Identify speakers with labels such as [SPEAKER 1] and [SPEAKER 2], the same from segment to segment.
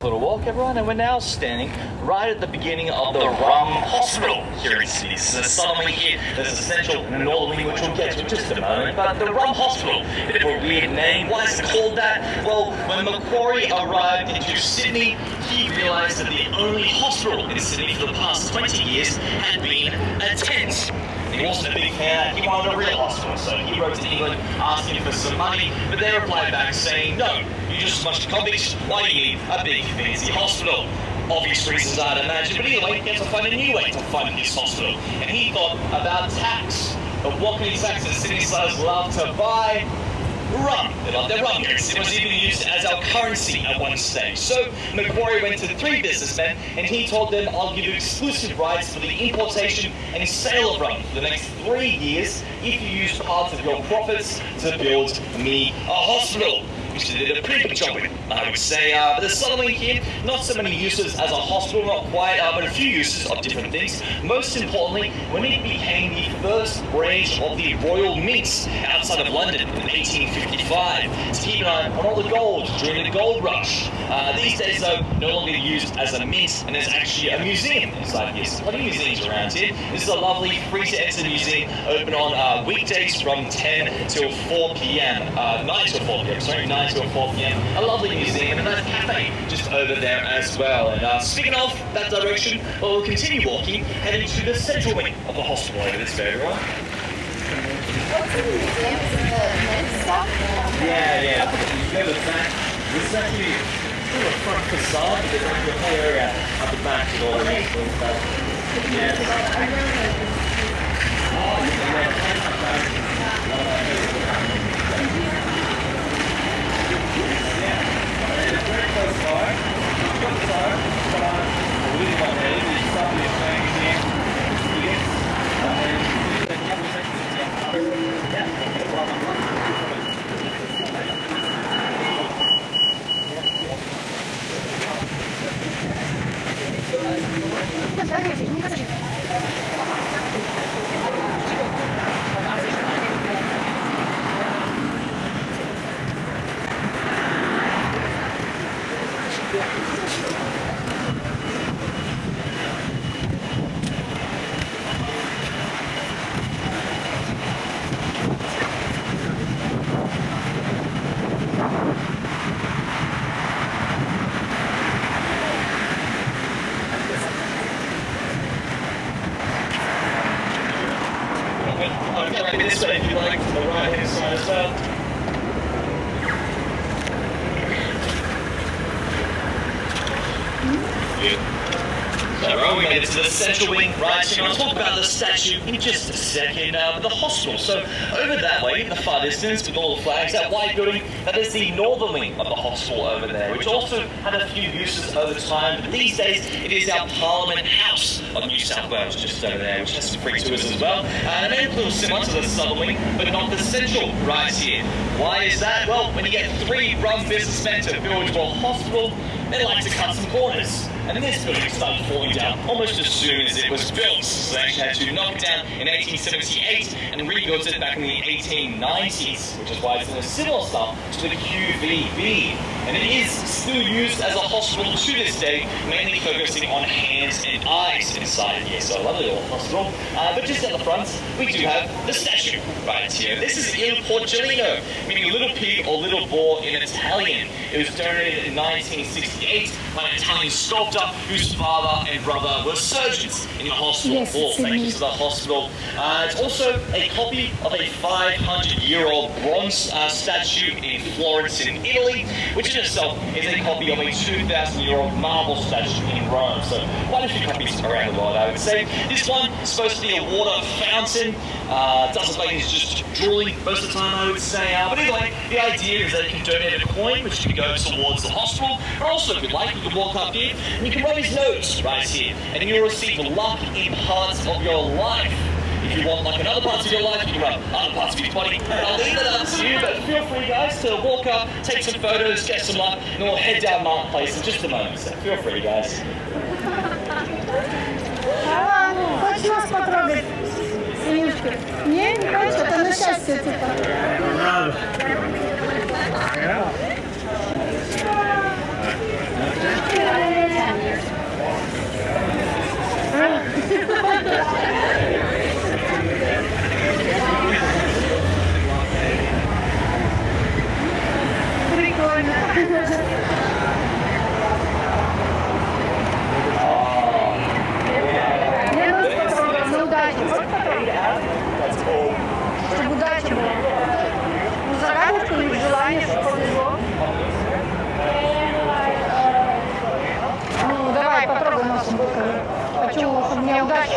[SPEAKER 1] Little walk, everyone, and we're now standing right at the beginning of the Rum Hospital here in Sydney. So not only here, there's a central and a northern wing, which we'll get to in just a moment, but the Rum Hospital, a bit of a weird name. Why is it called that? Well, when Macquarie arrived into Sydney, he realised that the only hospital in Sydney for the past 20 years had been a tent. He wasn't a big fan, he wanted a real hospital, so he wrote to England asking for some money, but they replied back saying, no, you're just a bunch of convicts, why do you need a big fancy hospital? Obvious reasons, I'd imagine, but anyway, he had to find a new way to fund his hospital, and he thought about tax. But what can he tax that Sydney sellers love to buy? Rum. They love their rum here. It was even used as our currency at one stage. So Macquarie went to 3 businessmen and he told them, I'll give you exclusive rights for the importation and sale of rum for the next 3 years if you use parts of your profits to build me a hospital. Which they did a pretty good job with, I would say. But the settlement here, not so many uses as a hospital, not quite, but a few uses of different things. Most importantly, when it became the first branch of the Royal Mint outside of London in 1855 to keep an eye on all the gold during the gold rush. These days, though, no longer used as a mint, and there's actually a museum inside here. So plenty of museums around here. This is a lovely free-to-enter museum, open on weekdays from 10 till 4 p.m. 9 till 4 p.m. Sorry, 9 till 4 p.m. A lovely museum and a nice cafe just over there as well. And speaking of that direction, we'll continue walking, heading to the central wing of the hospital over this way, everyone.
[SPEAKER 2] What's in the museum? Is it the men's stuff?
[SPEAKER 1] Yeah. You go to the back. This is actually a front facade, but there's actually a whole area at the back with all the medical stuff. Yeah. This way if you like, to the right hand side as well. So we made it to the central wing, right? So I'll talk about the statue in just a second, but the hospital. So over that way, in the far distance, with all the flags, that white building, that is the northern wing of the hospital over there, which also had a few uses over time. But these days, it is our Parliament House of New South Wales, just over there, which has some free tours as well. And a little similar to the southern wing, but not the central right here. Why is that? Well, when you get 3 rum businessmen to build your hospital, they like to cut some corners. And this building started falling down almost as soon as it was built. So they actually had to knock it down in 1878 and rebuilt it back in the 1890s, which is why it's in a similar style to the QVB. And it is still used as a hospital to this day, mainly focusing on hands and eyes inside here. So a lovely little hospital. But just at the front, we do have the statue right here. This is Il Porcellino, meaning little pig or little boar in Italian. It was donated in 1968 by an Italian sculptor whose father and brother were surgeons in the hospital. Thank you to the hospital. It's also a copy of a 500-year-old bronze statue in Florence in Italy, which in itself is a copy of a 2,000-year-old marble statue in Rome. So quite a few copies around the world, I would say. This one is supposed to be a water fountain. Doesn't look like it's just drooling most of the time, I would say. But anyway, the idea is that you can donate a coin, which can go towards the hospital. But also, if you'd like, you can walk up here and you can rub his nose right here, and you'll receive luck in parts of your life. If you want like another parts of your life, you can rub other parts of your body. I'll leave that up to you, but feel free guys to walk up, take some photos, get some luck, and we'll head down Marketplace in just a moment. So feel free guys.
[SPEAKER 2] Хочешь нас потрогать? Синюшка? Не, не хочешь? Это на счастье, типа. Надо.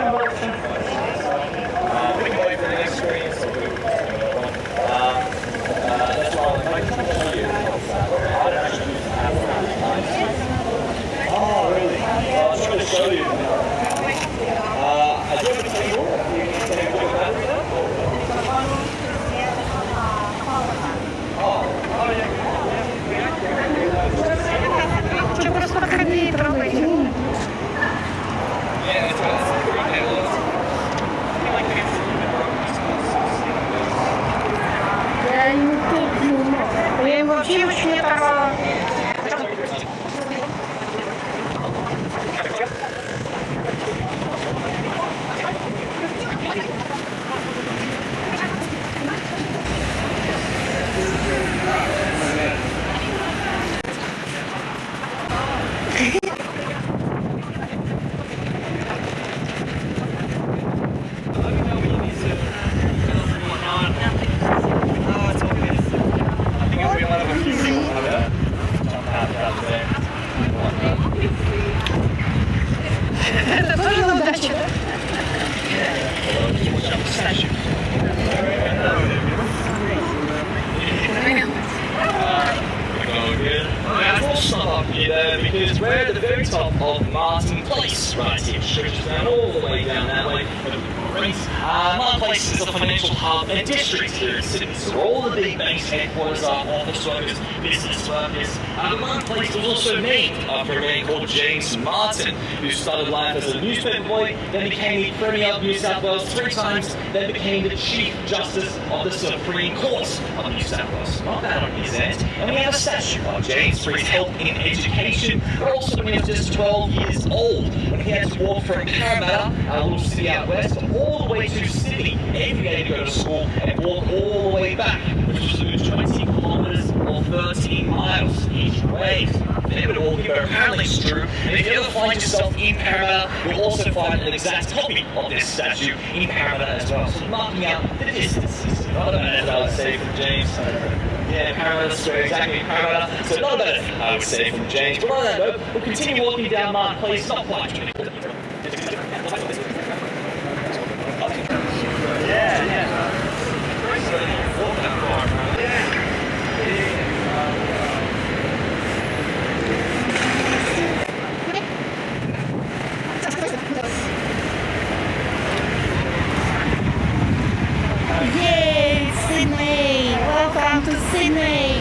[SPEAKER 2] еще больше.
[SPEAKER 1] We can wait for the next screen. So that's why I'm making it for you. Oh, really? Well, I'm trying to show you. I do have a table. You can take a look at that.
[SPEAKER 2] Что, просто подходи и трогайте.
[SPEAKER 1] Yeah, that's right. That's a great table.
[SPEAKER 2] Я ему тут, я ему вообще еще не оторвала. Это тоже на удачу, да?
[SPEAKER 1] We'll stop up here though, because we're at the very top of Martin Place, right here. Stretches down all the way down that way. Martin Place is the financial hub and district here in Sydney, so where all the big banks' headquarters are, office workers, business workers. Martin Place was also named after a man called James Martin, who started life as a newspaper boy, then became the Premier of New South Wales 3 times, then became the Chief Justice of the Supreme Court of New South Wales. Not bad on his end. And we have a statue of James for his help in education, but also when he was just 12 years old, when he had to walk from Parramatta, a little city out west, all the way to Sidney every day to go to school and walk all the way back, which was 20 kilometres or 13 miles each way. They would all give apparently it's true, and if you ever find yourself in Parramatta, you'll also find an exact copy of this statue in Parramatta as well, so marking out the distances. Not bad, I would say, from James. Yeah, Parramatta Square, exactly, Parramatta. So not bad, I would say, from James. But on that note, we'll continue walking down Martin Place, not quite 20.
[SPEAKER 2] Yay, Sydney! Welcome to Sydney!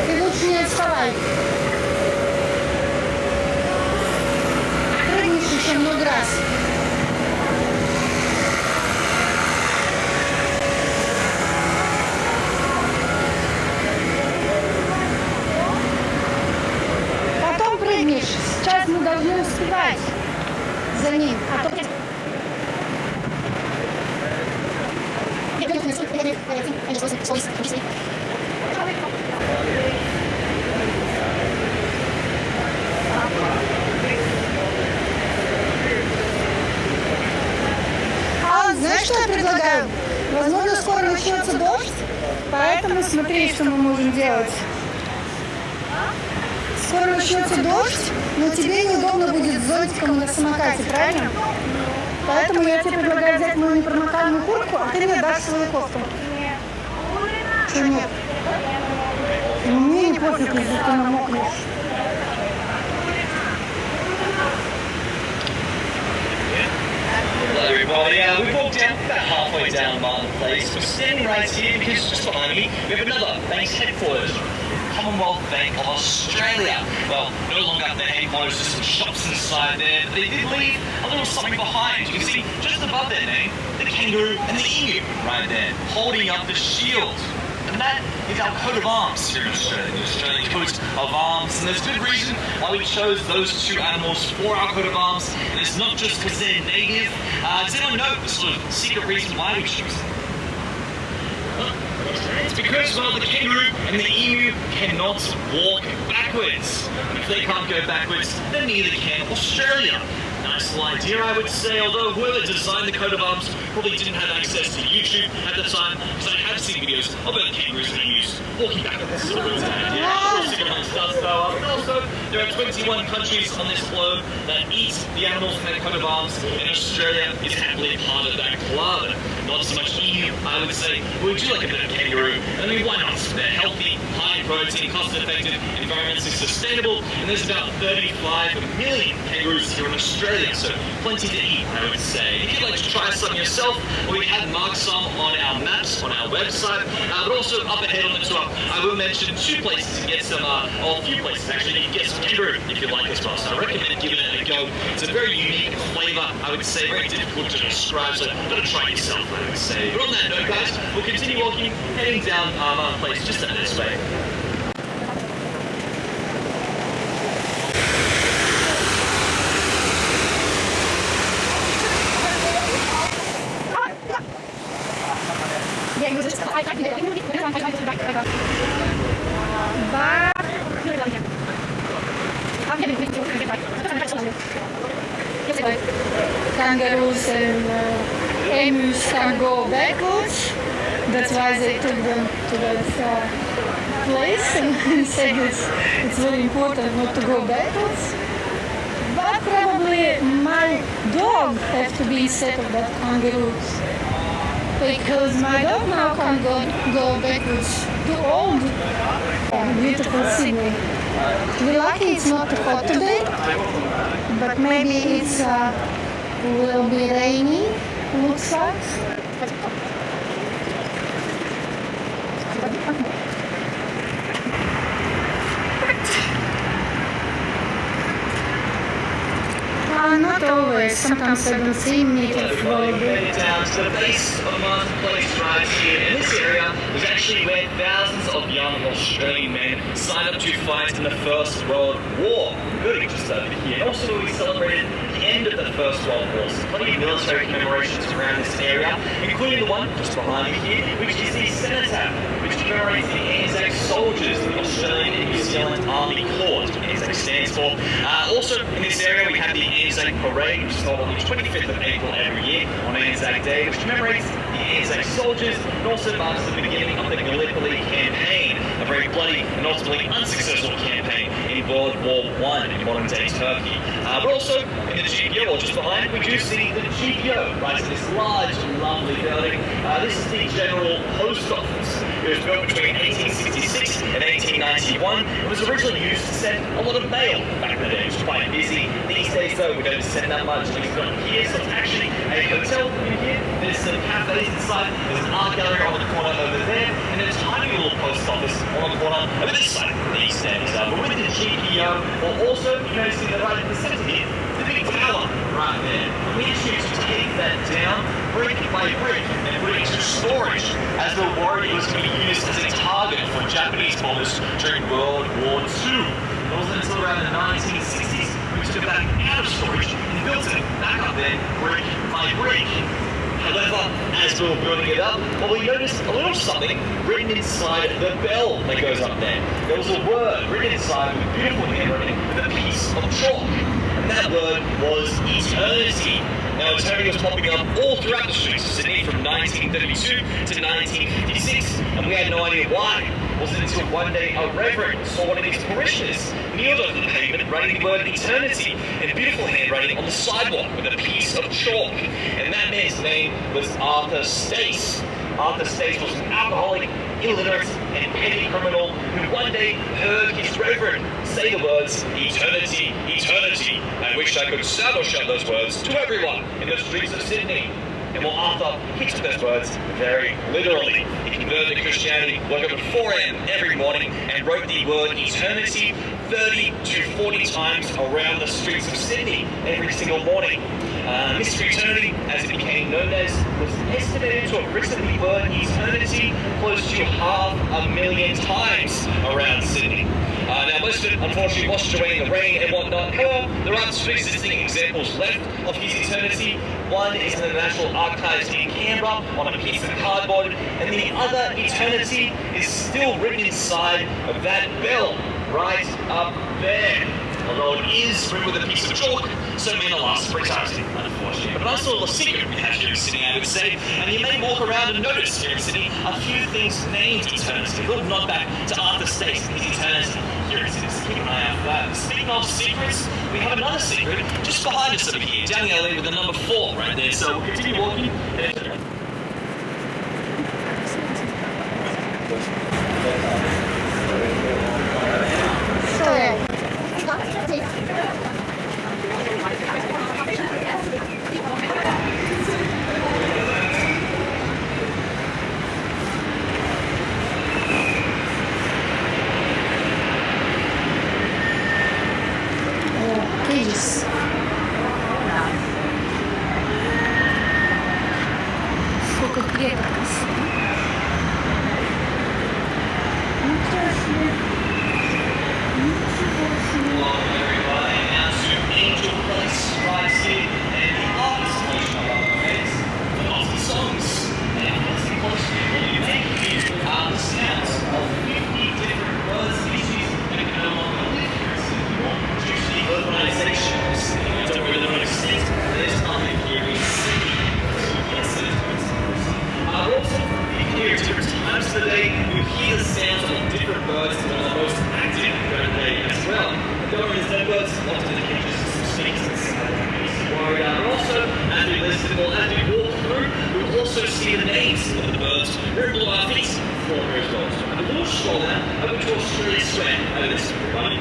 [SPEAKER 2] Ты лучше не отставай. Прыгнешь еще много раз. Потом прыгнешь. Сейчас мы должны успевать за ним. А то... А вот знаешь, что я предлагаю? Возможно, скоро начнется дождь, поэтому смотри, что мы можем делать. Скоро начнется дождь, но тебе неудобно будет с зонтиком на самокате, правильно? Поэтому я тебе предлагаю взять мою непромокаемую куртку, а ты мне дашь свою кофту. Что нет? Мне не пофиг, если ты намокнешь.
[SPEAKER 1] Hello everybody, we've walked down about halfway down Martin Place. We're standing right here because just behind me we have another bank's headquarters. Commonwealth Bank of Australia. Well, no longer the headquarters, just some shops inside there, but they did leave a little something behind. You can see just above their name, the kangaroo and the emu right there, holding up the shield. And that is our coat of arms here in Australia, the Australian coat of arms. And there's good reason why we chose those two animals for our coat of arms. And it's not just because they're native. Does anyone know the sort of secret reason why we chose them? It's because, well, the kangaroo and the emu cannot walk backwards. And if they can't go backwards, then neither can Australia. Nice little idea, I would say, although whoever designed the coat of arms probably didn't have access to YouTube at the time, because I have seen videos of both kangaroos and emus walking backwards. So it was an idea. Amongst us, though. And also, there are 21 countries on this globe that eat the animals from their coat of arms, and Australia is happily part of that club. Not so much emu, I would say. We do like a bit of kangaroo. I mean, why not? They're healthy, high in protein, cost-effective, environmentally sustainable, and there's about 35 million kangaroos here in Australia, so plenty to eat, I would say. If you'd like to try some yourself, we have marked some on our maps, on our website, but also up ahead on the tour, I will mention two places to get some, or a few places actually, you can get some kangaroo if you like as well. So I recommend giving it a go. It's a very unique flavour, I would say, very difficult to describe, so you've got to try it yourself, I would say. But on that note, guys, we'll continue walking, heading down our place just down this way.
[SPEAKER 2] Kangaroos and emus can go backwards. That's why they took them to that place and said it's very important not to go backwards. But probably my dog has to be instead of that kangaroos. Because my dog now can't go backwards. Too old. Beautiful Sidney. We're lucky it's not too hot today, but maybe it's will be rainy, looks like. Not always. Sometimes I don't see native
[SPEAKER 1] Well, we made it down to the base of Martin Place right here. In this area was actually where thousands of young Australian men signed up to fight in the First World War. Good, just over here. And also we celebrated the end of the First World War. So plenty of military commemorations around this area, including the one just behind me here, which is the cenotaph, which commemorates the Anzac soldiers in the Australian and New Zealand Army Corps, which Anzac stands for. Also in this area we have the Anzac Parade, which is held on the 25th of April every year on Anzac Day, which commemorates the Anzac soldiers and also marks the beginning of the Gallipoli campaign, a very bloody and ultimately unsuccessful campaign in World War I in modern-day Turkey. But also in the GPO, or just behind, we do see the GPO, right, so this large and lovely building. This is the General Post Office. It was built between 1866 and 1891. It was originally used to send a lot of mail back in the day. It was quite busy. These days, though, we don't send that much. We've got here, so it's actually a hotel in here. There's some cafes inside. There's an art gallery on the corner over there, and a tiny little post office on the corner over this side these days. But with the GPO, we'll also, you know, see that right in the center here, the big tower right there. We actually to take that down brick by brick and put it into storage, as the worried it was going to be used as a target for Japanese bombers during World War II. It wasn't until around the 1960s we took it back out of storage and built it back up there brick by brick. However, as we were building it up, well, we noticed a little something written inside the bell that goes up there. There was a word written inside with beautiful handwriting with a piece of chalk. And that word was eternity. Now, eternity was popping up all throughout the streets of Sydney from 1932 to 1956, and we had no idea why. It wasn't until one day a reverend saw one of his parishioners kneeled over the pavement writing the word eternity in beautiful handwriting on the sidewalk with a piece of chalk. And that man's name was Arthur Stace. Arthur Stace was an alcoholic, illiterate, and petty criminal who one day heard his reverend say the words, eternity, eternity. I wish I could sound or shout those words to everyone in the streets of Sydney. And while Arthur, he took those words very literally. He converted to Christianity, woke up at 4 a.m. every morning and wrote the word eternity 30 to 40 times around the streets of Sydney every single morning. Mystery Eternity, as it became known as, was estimated to have recently burned eternity close to 500,000 times around Sydney. Now, most of it, unfortunately, washed away in the rain and whatnot. However, there are two existing examples left of his eternity. One is in the National Archives in Canberra on a piece of cardboard, and the other eternity is still written inside of that bell right up there. Although it is written with a piece of chalk, so it may not last for eternity, unfortunately. But a nice little secret we have here in Sydney, I would say, and you may walk around and notice here in Sydney a few things named eternity. A little nod back to Arthur Stace and his eternity here in Sydney, so keep an eye out for that. Speaking of secrets, we have another secret just behind us over here, down the alley with the number 4 right there. So we'll continue walking.
[SPEAKER 2] Сколько клеток. See the names of the birds right below our feet for as well. So a little stroll now over to Australia Square over this everybody.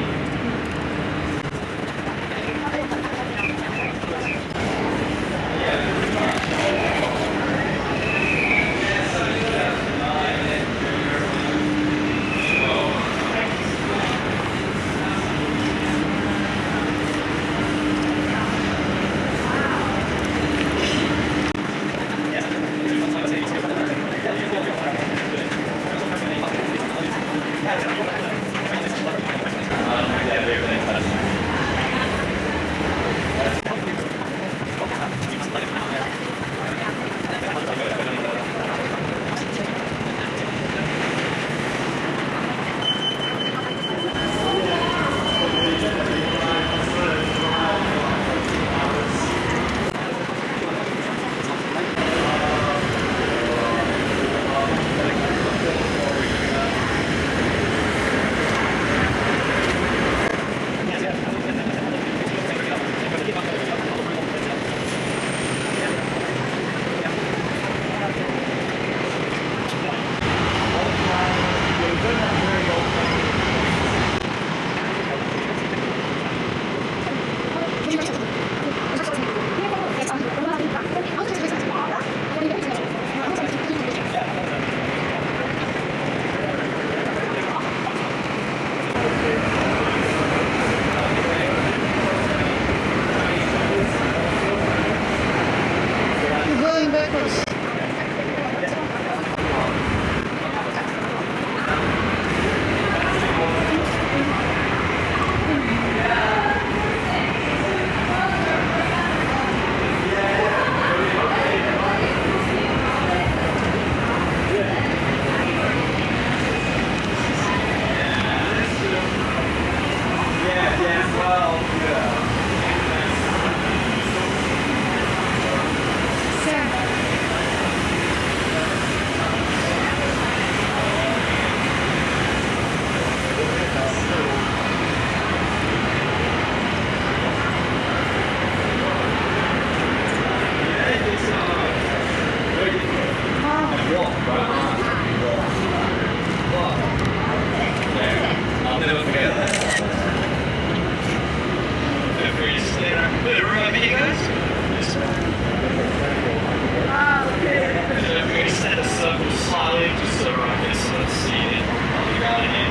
[SPEAKER 2] Just so I can sort of see it on the ground again.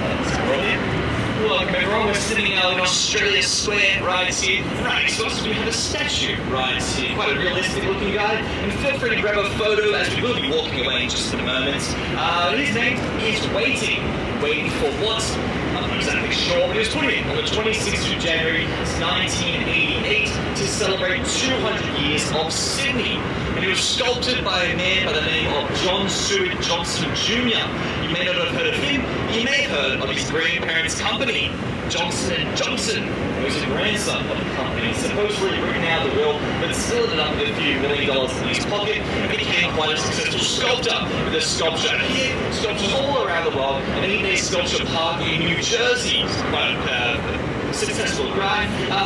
[SPEAKER 2] That's brilliant.
[SPEAKER 1] we're sitting now in Australia Square right here. Right next to us we have a statue right here. Quite a realistic looking guy. And feel free to grab a photo as we will be walking away in just a moment. His name is Waiting. Waiting for what? I'm not exactly sure, but he was put in on the 26th of January 1988 to celebrate 200 years of Sydney. And he was sculpted by a man by the name of John Seward Johnson Jr. You may not have heard of him, you may have heard of his grandparents' company, Johnson & Johnson. He was a grandson of the company, supposedly written out of the will, but still ended up with a few $1 million in his pocket and became quite a successful sculptor. With a sculpture here, sculptures all around the world, and even a sculpture park in New Jersey. Quite successful guy.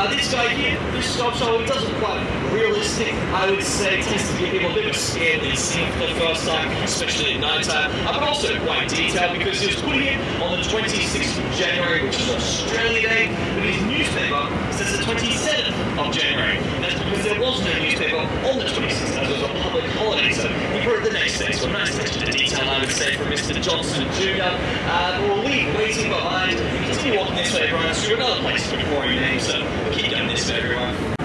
[SPEAKER 1] This guy here, this sculpture, he doesn't quite realistic. I would say tends to give people a bit of a scare when they see him for the first time, especially at night time. But also quite detailed because he was put here on the 26th of January, which is Australia Day, but his newspaper says the 27th of January. And that's because there was no newspaper on the 26th, as it was a public holiday. So he put it the next day. So a nice touch of detail, I would say, from Mr. Johnson Jr. We'll leave Waiting behind and continue walking this way, everyone, to another place before you name. So we'll keep going this way, everyone.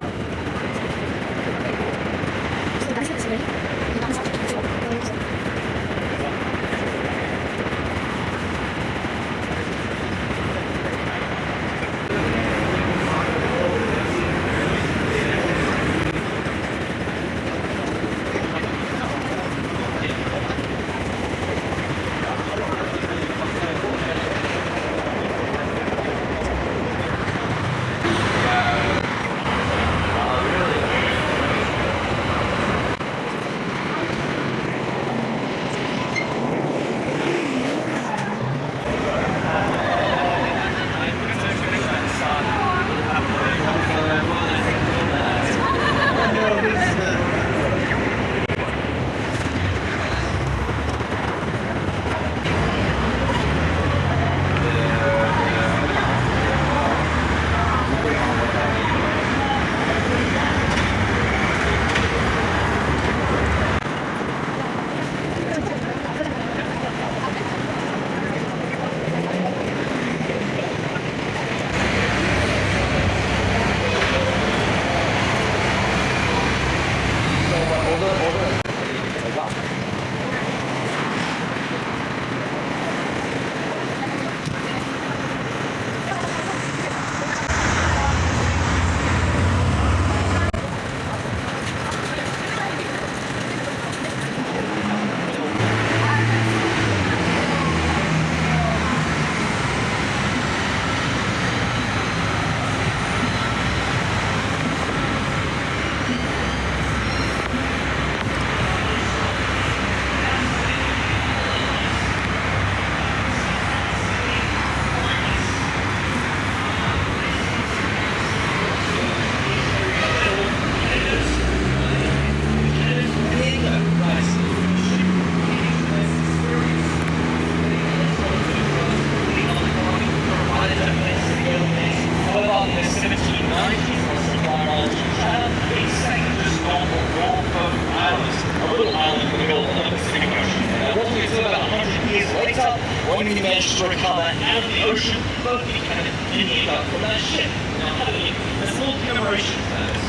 [SPEAKER 1] When we managed to recover out of the ocean, both the kind of dinghy up from that ship. Now, how do we, there's a little commemoration for this.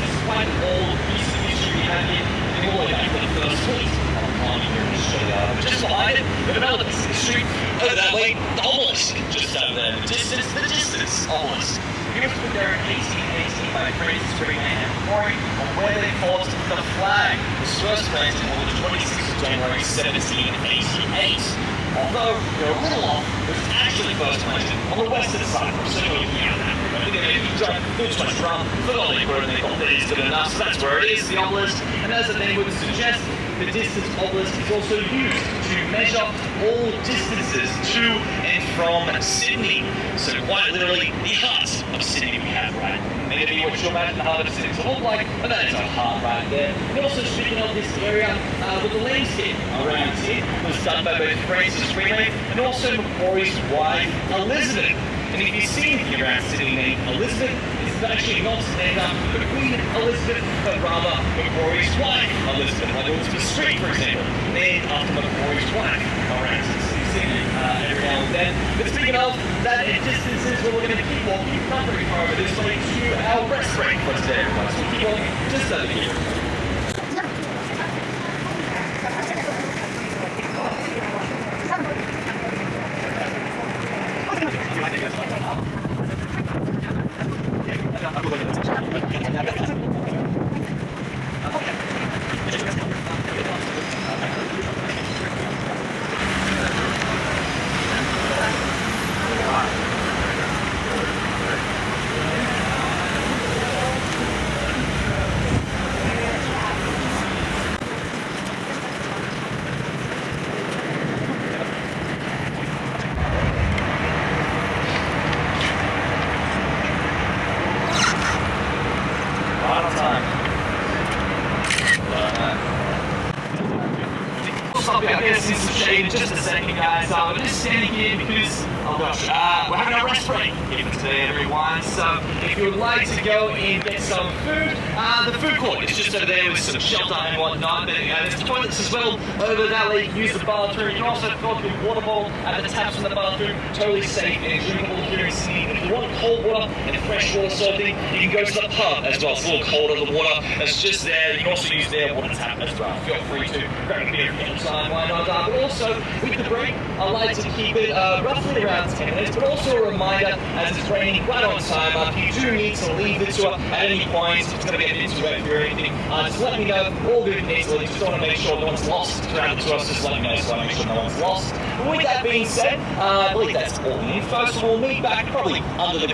[SPEAKER 1] It's quite an old piece of history we have here, going all the way back to the first fleet of climbing here in Australia. Just behind it, we have another piece of history. Over that way, the obelisk, just over there. The distance obelisk. It was put there in 1818 by Francis Green and Corey on where they fought the flag. It was first planted on the 26th of January 1788. Although they're a little off, it was actually first planted on the western side. So looking at that, I think they tried to do too much rum, forgot they put it, and they thought that is good enough. So that's where it is, the obelisk. And as the name would suggest, the distance obelisk is also used to measure all distances to and from Sydney. So quite literally, the heart of Sydney we have, right? Maybe what you imagine the heart of Sydney to look like, but that is our heart right there. And also speaking of this area, with the landscape around here, was done by both Francis Greenway and also Macquarie's wife, Elizabeth. And if you see anything around Sydney named Elizabeth, it's actually not named after the Queen Elizabeth, but rather Macquarie's wife, Elizabeth. Like Elizabeth Street, for example, named after Macquarie's wife around Sydney. Sidney every now and then. But speaking of that, distances, well, we're going to keep walking not very far over this way to our rest break for today, everyone. So we'll keep walking just over here. I'm going to see some shade in just a second, guys. I'm just standing here because, oh gosh, we're having a rest break here for today, everyone. So if you would like to go and get some food, the food court is just over there with some shelter and whatnot. But there's toilets as well over that way. You can use the bathroom. You can also fill up your water bowl at the taps in the bathroom. Totally safe and drinkable here in Sydney. If you want cold water and fresh water sort of thing, you can go to the pub as well. It's a little colder, the water that's just there. You can also use their water tap as well. Feel free to grab a beer anytime, why not? But also, with the break, I like to keep it roughly around 10 minutes, but also a reminder, as it's raining right on time, if you do need to leave the tour at any point, if it's going to get a bit too wet or anything, just let me know. All good in Italy, just want to make sure no one's lost throughout the tour, so just let me know so I make sure no one's lost. But with that being said, I believe that's all the info, so we'll meet back probably under the